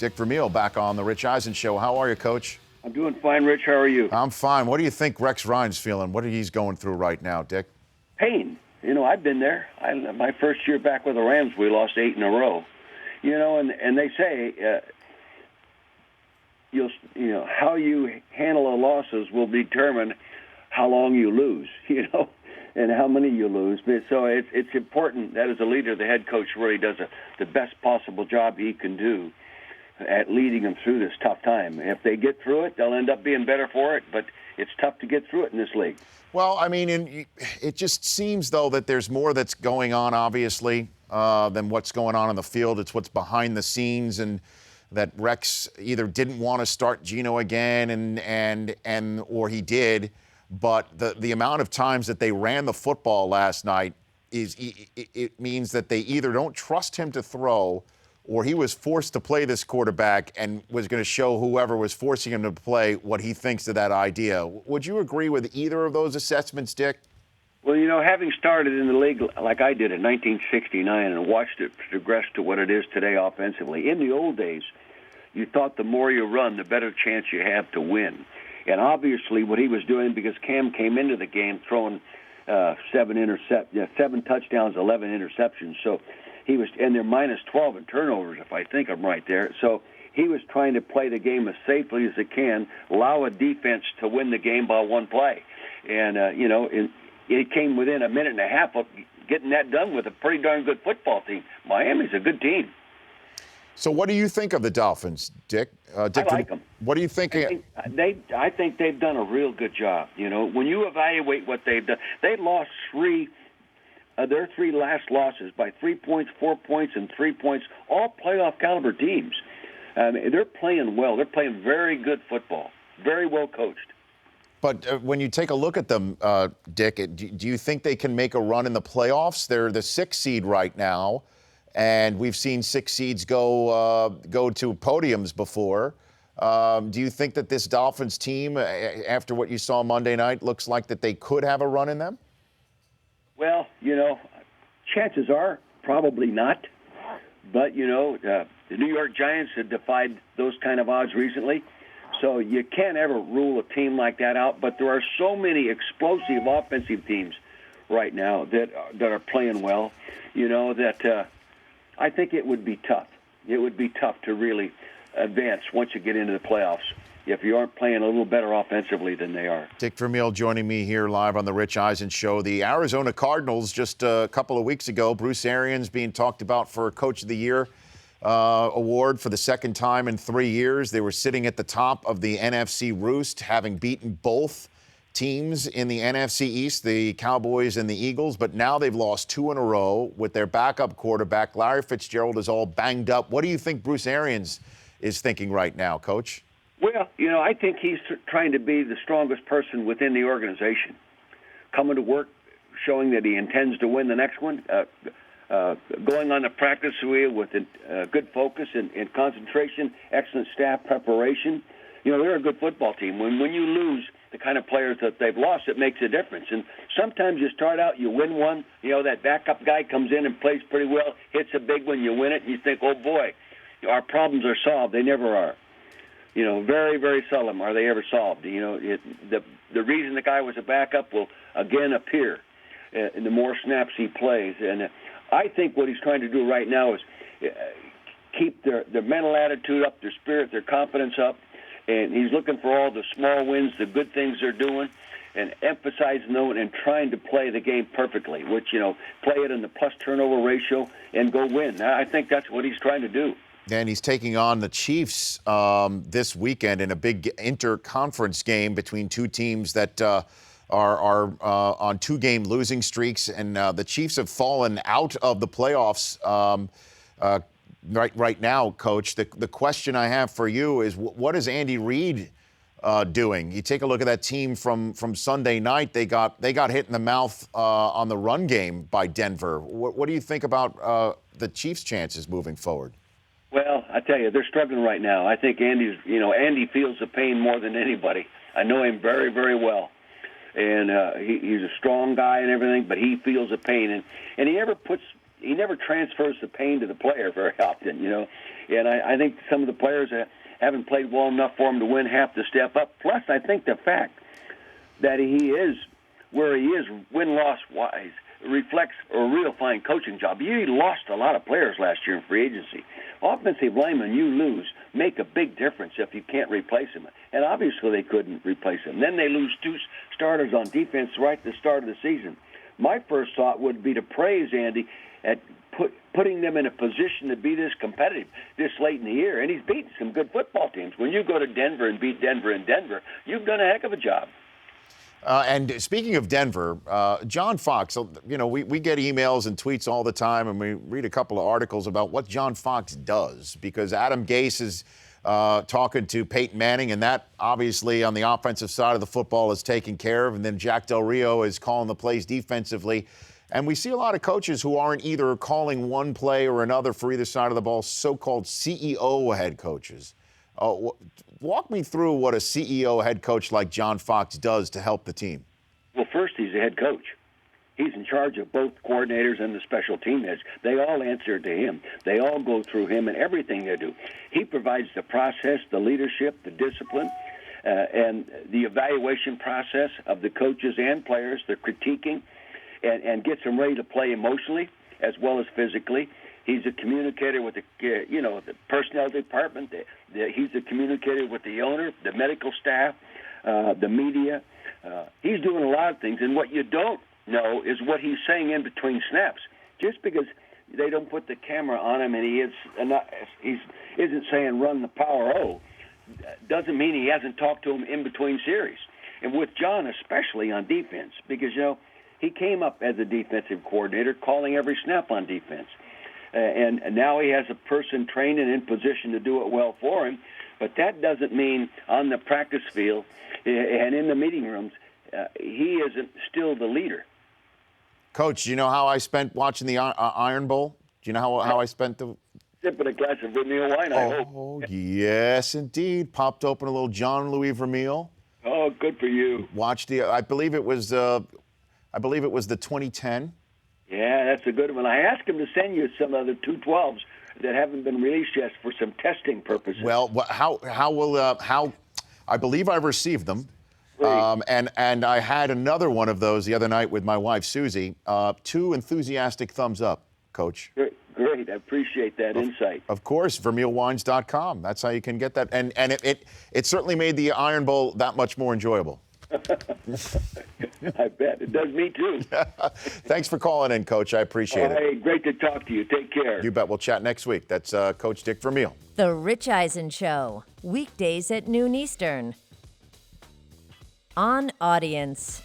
Dick Vermeil back on the Rich Eisen Show. How are you, Coach? I'm doing fine, Rich. How are you? I'm fine. What do you think Rex Ryan's feeling? What he's going through right now, Dick? Pain. I've been there. My first year back with the Rams, we lost 8 in a row. And they say how you handle the losses will determine how long you lose. And how many you lose. So it's important that as a leader, the head coach really does the best possible job he can do at leading them through this tough time. If they get through it, they'll end up being better for it, but it's tough to get through it in this league. Well, I mean, it just seems, though, that there's more that's going on, obviously, than what's going on the field. It's what's behind the scenes, and that Rex either didn't want to start Geno again or he did, but the amount of times that they ran the football last night it means that they either don't trust him to throw, or he was forced to play this quarterback and was going to show whoever was forcing him to play what he thinks of that idea. Would you agree with either of those assessments, Dick? Well, having started in the league like I did in 1969 and watched it progress to what it is today offensively, in the old days, you thought the more you run, the better chance you have to win. And obviously what he was doing, because Cam came into the game throwing 7 touchdowns, 11 interceptions. So he was, and they're minus 12 in turnovers, if I think I'm right there. So he was trying to play the game as safely as it can, allow a defense to win the game by one play. And, it came within a minute and a half of getting that done with a pretty darn good football team. Miami's a good team. So what do you think of the Dolphins, Dick? Dick, I like them. What do you think? I think they've done a real good job. When you evaluate what they've done, they lost their 3 last losses by 3 points, 4 points, and 3 points, all playoff caliber teams. They're playing well. They're playing very good football, very well coached. But when you take a look at them, Dick, do you think they can make a run in the playoffs? They're the 6th seed right now, and we've seen 6 seeds go to podiums before. Do you think that this Dolphins team, after what you saw Monday night, looks like that they could have a run in them? Well, chances are probably not. But, the New York Giants have defied those kind of odds recently. So you can't ever rule a team like that out. But there are so many explosive offensive teams right now that are playing well, that I think it would be tough. It would be tough to really advance once you get into the playoffs if you aren't playing a little better offensively than they are. Dick Vermeil joining me here live on the Rich Eisen Show. The Arizona Cardinals, just a couple of weeks ago, Bruce Arians being talked about for Coach of the Year award for the second time in 3 years. They were sitting at the top of the NFC Roost, having beaten both teams in the NFC East, the Cowboys and the Eagles, but now they've lost 2 in a row with their backup quarterback. Larry Fitzgerald is all banged up. What do you think Bruce Arians is thinking right now, Coach? Well, I think he's trying to be the strongest person within the organization, coming to work, showing that he intends to win the next one, going on the practice wheel with good focus and concentration, excellent staff preparation. They're a good football team. When you lose the kind of players that they've lost, it makes a difference. And sometimes you start out, you win one, that backup guy comes in and plays pretty well, hits a big one, you win it, and you think, oh, boy, our problems are solved. They never are. Very, very seldom are they ever solved. The reason the guy was a backup will again appear in the more snaps he plays. And I think what he's trying to do right now is keep their mental attitude up, their spirit, their confidence up. And he's looking for all the small wins, the good things they're doing, and emphasizing them and trying to play the game perfectly, which, play it in the plus turnover ratio and go win. I think that's what he's trying to do. And he's taking on the Chiefs this weekend in a big inter-conference game between two teams that are on 2-game losing streaks. And the Chiefs have fallen out of the playoffs right now, Coach. The question I have for you is, what is Andy Reid doing? You take a look at that team from Sunday night. They got hit in the mouth on the run game by Denver. What do you think about the Chiefs' chances moving forward? Well, I tell you, they're struggling right now. I think Andy feels the pain more than anybody. I know him very, very well. And he's a strong guy and everything, but he feels the pain. And he never puts he never transfers the pain to the player very often, And I think some of the players haven't played well enough for him to win have to step up. Plus, I think the fact that he is where he is win-loss wise reflects a real fine coaching job. He lost a lot of players last year in free agency. Offensive linemen you lose make a big difference if you can't replace them. And obviously they couldn't replace him. Then they lose 2 starters on defense right at the start of the season. My first thought would be to praise Andy at putting them in a position to be this competitive this late in the year. And he's beaten some good football teams. When you go to Denver and beat Denver in Denver, you've done a heck of a job. And speaking of Denver, John Fox, we get emails and tweets all the time, and we read a couple of articles about what John Fox does, because Adam Gase is talking to Peyton Manning, and that obviously on the offensive side of the football is taken care of, and then Jack Del Rio is calling the plays defensively. And we see a lot of coaches who aren't either calling one play or another for either side of the ball, so-called CEO head coaches. Walk me through what a CEO head coach like John Fox does to help the team. Well, first, he's a head coach. He's in charge of both coordinators and the special team heads. They all answer to him. They all go through him in everything they do. He provides the process, the leadership, the discipline, and the evaluation process of the coaches and players, the critiquing, and gets them ready to play emotionally as well as physically. He's a communicator with the personnel department. He's a communicator with the owner, the medical staff, the media. He's doing a lot of things, and what you don't know is what he's saying in between snaps. Just because they don't put the camera on him and he isn't saying run the power O, doesn't mean he hasn't talked to him in between series. And with John, especially on defense, because he came up as a defensive coordinator, calling every snap on defense. And now he has a person trained and in position to do it well for him. But that doesn't mean on the practice field and in the meeting rooms, he isn't still the leader. Coach, do you know how I spent watching the Iron Bowl? Do you know how I spent the... Sipping a glass of Vermeil wine, I hope. Oh, yes, indeed. Popped open a little John Louis Vermeil. Oh, good for you. Watched I believe it was the 2010. Yeah, that's a good one. I asked him to send you some other 212s that haven't been released yet for some testing purposes. Well, how I believe I've received them. And I had another one of those the other night with my wife, Susie. 2 enthusiastic thumbs up, Coach. Great. I appreciate that insight. Of course, VermeilWines.com. That's how you can get that. And it certainly made the Iron Bowl that much more enjoyable. I bet. It does me, too. Thanks for calling in, Coach. I appreciate it. Hey, great to talk to you. Take care. You bet. We'll chat next week. That's Coach Dick Vermeil. The Rich Eisen Show, weekdays at noon Eastern. On Audience.